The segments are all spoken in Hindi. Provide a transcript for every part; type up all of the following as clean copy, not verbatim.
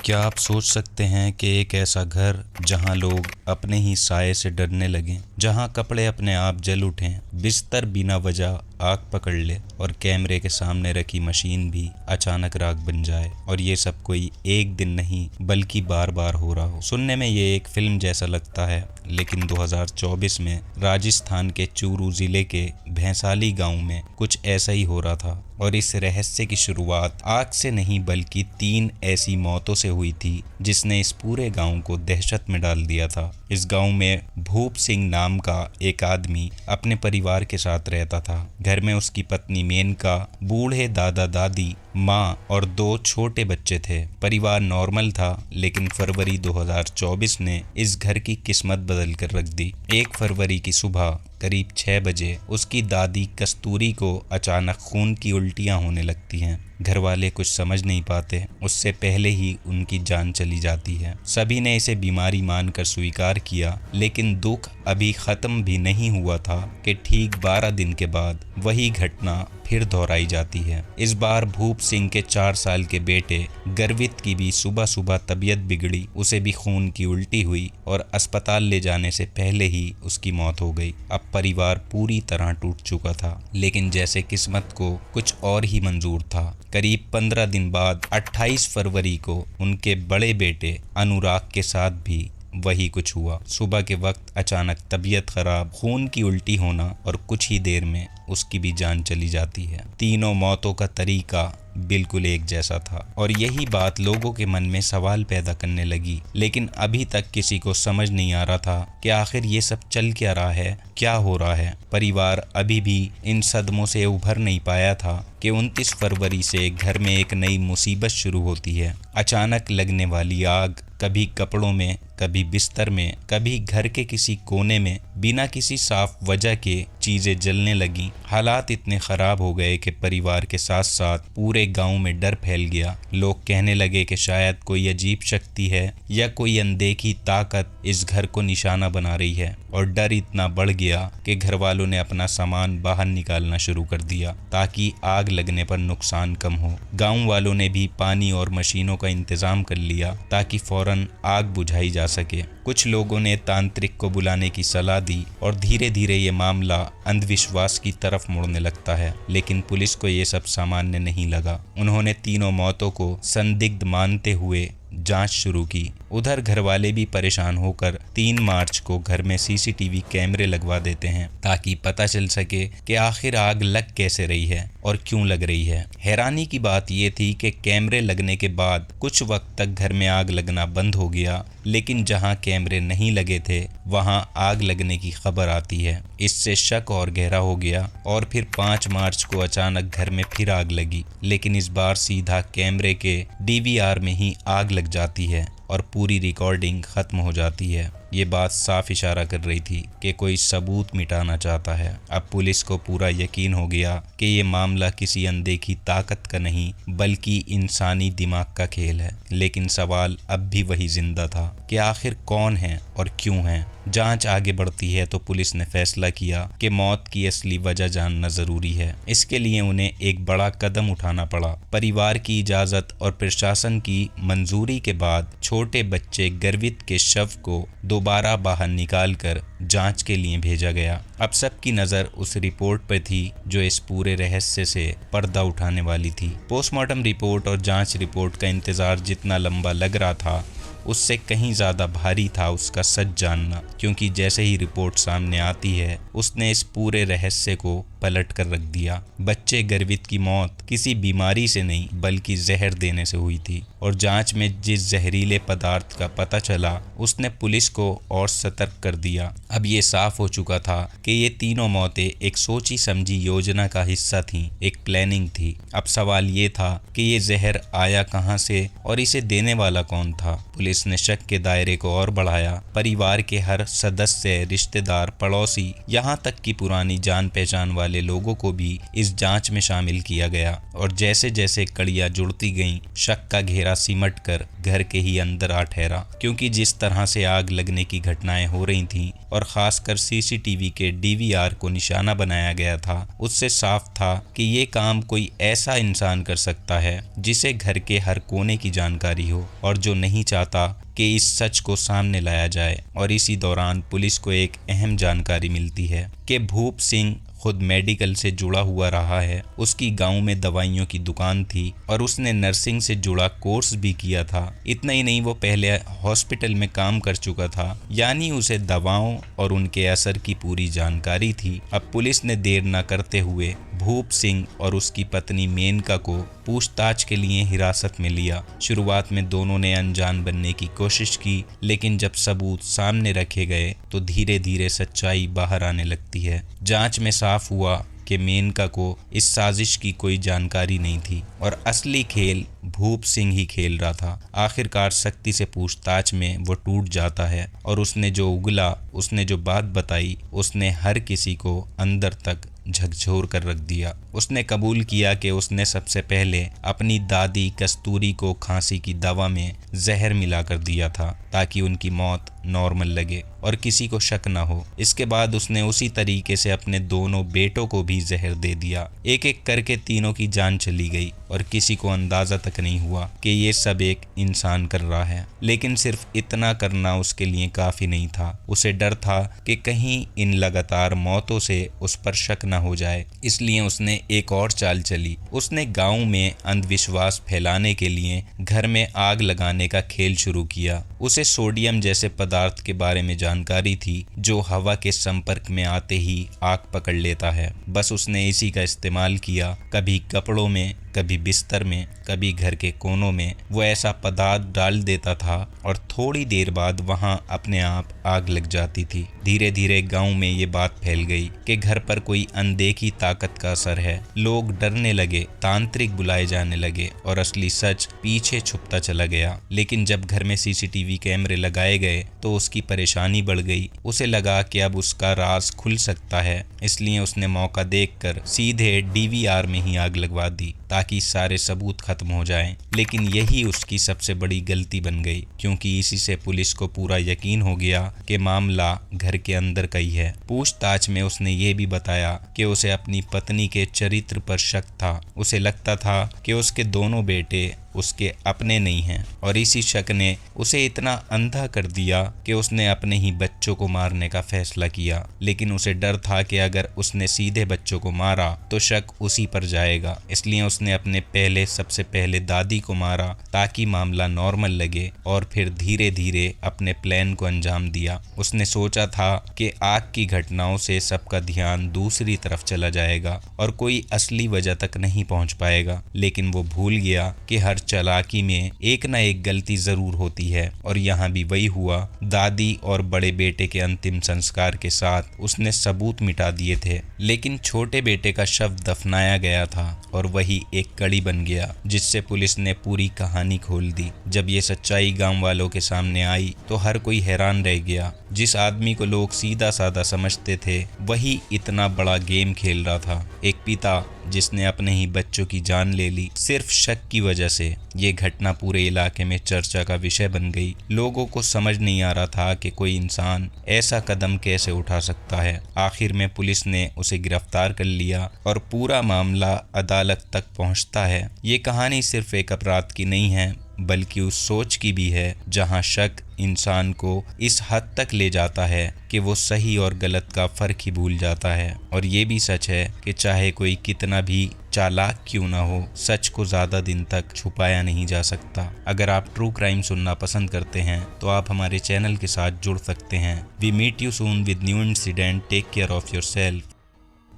क्या आप सोच सकते हैं कि एक ऐसा घर जहां लोग अपने ही साये से डरने लगें, जहां कपड़े अपने आप जल उठें, बिस्तर बिना वजह आग पकड़ ले और कैमरे के सामने रखी मशीन भी अचानक राख बन जाए, और ये सब कोई एक दिन नहीं बल्कि बार बार हो रहा हो। सुनने में ये एक फिल्म जैसा लगता है, लेकिन 2024 में राजस्थान के चूरू जिले के भैंसाली गांव में कुछ ऐसा ही हो रहा था। और इस रहस्य की शुरुआत आग से नहीं बल्कि 3 ऐसी मौतों से हुई थी जिसने इस पूरे गांव को दहशत में डाल दिया था। इस गांव में भूप सिंह नाम का एक आदमी अपने परिवार के साथ रहता था। घर में उसकी पत्नी मेनका, बूढ़े दादा दादी, माँ और 2 छोटे बच्चे थे। परिवार नॉर्मल था, लेकिन फरवरी 2024 ने इस घर की किस्मत बदल कर रख दी। 1 फरवरी की सुबह करीब 6 बजे उसकी दादी कस्तूरी को अचानक खून की उल्टियां होने लगती हैं। घर वाले कुछ समझ नहीं पाते, उससे पहले ही उनकी जान चली जाती है। सभी ने इसे बीमारी मानकर स्वीकार किया, लेकिन दुख अभी खत्म भी नहीं हुआ था कि ठीक 12 दिन के बाद वही घटना फिर दोहराई जाती है। इस बार भूप सिंह के 4 साल के बेटे गर्वित की भी सुबह सुबह तबीयत बिगड़ी, उसे भी खून की उल्टी हुई और अस्पताल ले जाने से पहले ही उसकी मौत हो गई। अब परिवार पूरी तरह टूट चुका था, लेकिन जैसे किस्मत को कुछ और ही मंजूर था। करीब 15 दिन बाद 28 फरवरी को उनके बड़े बेटे अनुराग के साथ भी वही कुछ हुआ। सुबह के वक्त अचानक तबीयत खराब, खून की उल्टी होना और कुछ ही देर में उसकी भी जान चली जाती है। तीनों मौतों का तरीका बिल्कुल एक जैसा था, और यही बात लोगों के मन में सवाल पैदा करने लगी। लेकिन अभी तक किसी को समझ नहीं आ रहा था कि आखिर ये सब चल क्या रहा है, क्या हो रहा है। परिवार अभी भी इन सदमों से उभर नहीं पाया था कि 29 फरवरी से घर में एक नई मुसीबत शुरू होती है। अचानक लगने वाली आग, कभी कपड़ों में, कभी बिस्तर में, कभी घर के किसी कोने में, बिना किसी साफ वजह के चीजें जलने लगी। हालात इतने खराब हो गए कि परिवार के साथ साथ पूरे गांव में डर फैल गया। लोग कहने लगे कि शायद कोई अजीब शक्ति है या कोई अनदेखी ताकत इस घर को निशाना बना रही है, और डर इतना बढ़ गया कि घर वालों ने अपना सामान बाहर निकालना शुरू कर दिया ताकि आग लगने पर नुकसान कम हो। गांव वालों ने भी पानी और मशीनों का इंतजाम कर लिया ताकि फौरन आग बुझाई जा सके। कुछ लोगों ने तांत्रिक को बुलाने की सलाह दी, और धीरे धीरे ये मामला अंधविश्वास की तरफ मुड़ने लगता है। लेकिन पुलिस को ये सब सामान्य नहीं लगा। उन्होंने तीनों मौतों को संदिग्ध मानते हुए जांच शुरू की। उधर घर वाले भी परेशान होकर 3 मार्च को घर में सीसीटीवी कैमरे लगवा देते हैं ताकि पता चल सके कि आखिर आग लग कैसे रही है और क्यों लग रही है। हैरानी की बात यह थी कि कैमरे लगने के बाद कुछ वक्त तक घर में आग लगना बंद हो गया, लेकिन जहां कैमरे नहीं लगे थे वहां आग लगने की खबर आती है। इससे शक और गहरा हो गया, और फिर 5 मार्च को अचानक घर में फिर आग लगी, लेकिन इस बार सीधा कैमरे के डीवीआर में ही आग लग जाती है और पूरी रिकॉर्डिंग खत्म हो जाती है। ये बात साफ इशारा कर रही थी कि कोई सबूत मिटाना चाहता है। अब पुलिस को पूरा यकीन हो गया कि ये मामला किसी अनदेखी ताकत का नहीं बल्कि इंसानी दिमाग का खेल है। लेकिन सवाल अब भी वही जिंदा था कि आखिर कौन है और क्यों है। जांच आगे बढ़ती है तो पुलिस ने फैसला किया कि मौत की असली वजह जानना जरूरी है। इसके लिए उन्हें एक बड़ा कदम उठाना पड़ा। परिवार की इजाजत और प्रशासन की मंजूरी के बाद छोटे बच्चे गर्वित के शव को दोबारा बाहर निकालकर जांच के लिए भेजा गया। अब सबकी नज़र उस रिपोर्ट पर थी जो इस पूरे रहस्य से पर्दा उठाने वाली थी। पोस्टमार्टम रिपोर्ट और जांच रिपोर्ट का इंतजार जितना लंबा लग रहा था, उससे कहीं ज़्यादा भारी था उसका सच जानना, क्योंकि जैसे ही रिपोर्ट सामने आती है उसने इस पूरे रहस्य को पलट कर रख दिया। बच्चे गर्वित की मौत किसी बीमारी से नहीं बल्कि जहर देने से हुई थी, और जांच में जिस जहरीले पदार्थ का पता चला उसने पुलिस को और सतर्क कर दिया। अब ये साफ हो चुका था कि ये तीनों मौतें एक सोची समझी योजना का हिस्सा थीं, एक प्लानिंग थी। अब सवाल ये था कि ये जहर आया कहाँ से और इसे देने वाला कौन था। पुलिस ने शक के दायरे को और बढ़ाया। परिवार के हर सदस्य, रिश्तेदार, पड़ोसी, यहाँ तक कि पुरानी जान पहचान वाले वाले लोगों को भी इस जांच में शामिल किया गया और जैसे जैसे कड़ियां जुड़ती गईं, शक का घेरा सिमट कर घर के ही अंदर आ ठहरा। क्योंकि जिस तरह से आग लगने की घटनाएं हो रही थीं और खासकर सीसीटीवी के डीवीआर को निशाना बनाया गया था, उससे साफ था कि ये काम कोई ऐसा इंसान कर सकता है जिसे घर के हर कोने की जानकारी हो और जो नहीं चाहता कि इस सच को सामने लाया जाए। और इसी दौरान पुलिस को एक अहम जानकारी मिलती है कि भूप सिंह खुद मेडिकल से जुड़ा हुआ रहा है। उसकी गांव में दवाइयों की दुकान थी और उसने नर्सिंग से जुड़ा कोर्स भी किया था। इतना ही नहीं, वो पहले हॉस्पिटल में काम कर चुका था, यानी उसे दवाओं और उनके असर की पूरी जानकारी थी। अब पुलिस ने देर न करते हुए भूप सिंह और उसकी पत्नी मेनका को पूछताछ के लिए हिरासत में लिया। शुरुआत में दोनों ने अनजान बनने की कोशिश की, लेकिन जब सबूत सामने रखे गए तो धीरे धीरे सच्चाई बाहर आने लगती है। जांच में साफ हुआ कि मेनका को इस साजिश की कोई जानकारी नहीं थी और असली खेल भूप सिंह ही खेल रहा था। आखिरकार सख्ती से पूछताछ में वो टूट जाता है और उसने जो उगला, उसने जो बात बताई, उसने हर किसी को अंदर तक झकझोर कर रख दिया। उसने कबूल किया कि उसने सबसे पहले अपनी दादी कस्तूरी को खांसी की दवा में जहर मिलाकर दिया था ताकि उनकी मौत नॉर्मल लगे और किसी को शक न हो। इसके बाद उसने उसी तरीके से अपने दोनों बेटों को भी जहर दे दिया। एक एक करके तीनों की जान चली गई और किसी को अंदाजा तक नहीं हुआ कि ये सब एक इंसान कर रहा है। लेकिन सिर्फ इतना करना उसके लिए काफी नहीं था। उसे डर था कि कहीं इन लगातार मौतों से उस पर शक न हो जाए, इसलिए उसने एक और चाल चली। उसने गांव में अंधविश्वास फैलाने के लिए घर में आग लगाने का खेल शुरू किया। उसे सोडियम जैसे पदार्थ के बारे में जानकारी थी जो हवा के संपर्क में आते ही आग पकड़ लेता है। बस उसने इसी का इस्तेमाल किया। कभी कपड़ों में, कभी बिस्तर में, कभी घर के कोनों में वो ऐसा पदार्थ डाल देता था और थोड़ी देर बाद वहां अपने आप आग लग जाती थी। धीरे धीरे गांव में ये बात फैल गई कि घर पर कोई अनदेखी ताकत का असर है। लोग डरने लगे, तांत्रिक बुलाए जाने लगे और असली सच पीछे छुपता चला गया। लेकिन जब घर में सीसीटीवी कैमरे लगाए गए तो उसकी परेशानी बढ़ गई। उसे लगा कि अब उसका राज खुल सकता है, इसलिए उसने मौका देखकर सीधे डीवीआर में ही आग लगवा दी ताकि सारे सबूत खत्म हो जाएं। लेकिन यही उसकी सबसे बड़ी गलती बन गई, क्योंकि इसी से पुलिस को पूरा यकीन हो गया कि मामला घर के अंदर का ही है। पूछताछ में उसने ये भी बताया कि उसे अपनी पत्नी के चरित्र पर शक था। उसे लगता था कि उसके दोनों बेटे उसके अपने नहीं हैं और इसी शक ने उसे इतना अंधा कर दिया कि उसने अपने ही बच्चों को मारने का फैसला किया। लेकिन उसे डर था कि अगर उसने सीधे बच्चों को मारा तो शक उसी पर जाएगा, इसलिए उसने अपने सबसे पहले दादी को मारा ताकि मामला नॉर्मल लगे और फिर धीरे धीरे अपने प्लान को अंजाम दिया। उसने सोचा था कि आग की घटनाओं से सबका ध्यान दूसरी तरफ चला जाएगा और कोई असली वजह तक नहीं पहुंच पाएगा। लेकिन वो भूल गया कि हर चालाकी में एक ना एक गलती जरूर होती है और यहाँ भी वही हुआ। दादी और बड़े बेटे के अंतिम संस्कार के साथ उसने सबूत मिटा दिए थे, लेकिन छोटे बेटे का शव दफनाया गया था और वही एक कड़ी बन गया जिससे पुलिस ने पूरी कहानी खोल दी। जब ये सच्चाई गांव वालों के सामने आई तो हर कोई हैरान रह गया। जिस आदमी को लोग सीधा साधा समझते थे वही इतना बड़ा गेम खेल रहा था। एक पिता जिसने अपने ही बच्चों की जान ले ली सिर्फ शक की वजह से। ये घटना पूरे इलाके में चर्चा का विषय बन गई। लोगों को समझ नहीं आ रहा था कि कोई इंसान ऐसा कदम कैसे उठा सकता है। आखिर में पुलिस ने उसे गिरफ्तार कर लिया और पूरा मामला अदालत तक पहुंचता है। ये कहानी सिर्फ एक अपराध की नहीं है बल्कि उस सोच की भी है जहां शक इंसान को इस हद तक ले जाता है कि वो सही और गलत का फर्क ही भूल जाता है। और ये भी सच है कि चाहे कोई कितना भी चालाक क्यों ना हो, सच को ज्यादा दिन तक छुपाया नहीं जा सकता। अगर आप ट्रू क्राइम सुनना पसंद करते हैं तो आप हमारे चैनल के साथ जुड़ सकते हैं। We meet you soon with new incident. Take care of yourself.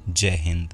जय हिंद।